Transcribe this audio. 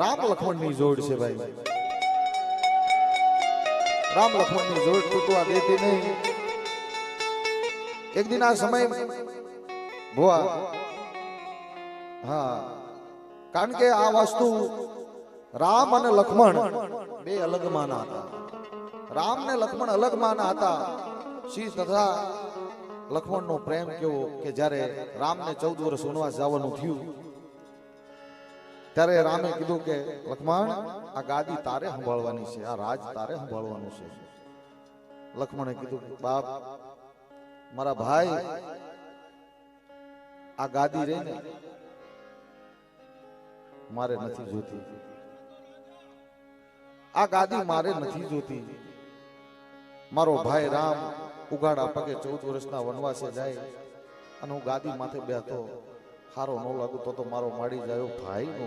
રામ લક્ષ્મણ ની જોડ છે ભાઈ. રામ લક્ષ્મણ ની જોડ તૂટવા દેતી નહીં. એક દિન આ સમય ભુવા, હા, કારણ કે આ વસ્તુ રામ અને લક્ષ્મણ બે અલગ માના હતા. રામ ને લક્ષ્મણ અલગ માના હતા. શી તથા લક્ષ્મણ નો પ્રેમ કેવો કે જ્યારે રામ ને 14 વર્ષ વનવાસ જવાનું થયું ત્યારે રામે કીધું કે લક્ષ્મણ આ ગાદી તારે સંભાળવાની છે, આ રાજ તારે સંભાળવાનું છે. લક્ષ્મણે કીધું બાપ મારા ભાઈ આ ગાદી રહી ને મારે નથી જોતી. આ ગાદી મારે નથી જોતી. મારો ભાઈ રામ ઉગાડા પગે 14 વર્ષના વનવાસે જાય અને હું ગાદી માથે બેઠો હારો ન લાગુ તો મારો માડી જાય ભાઈ નો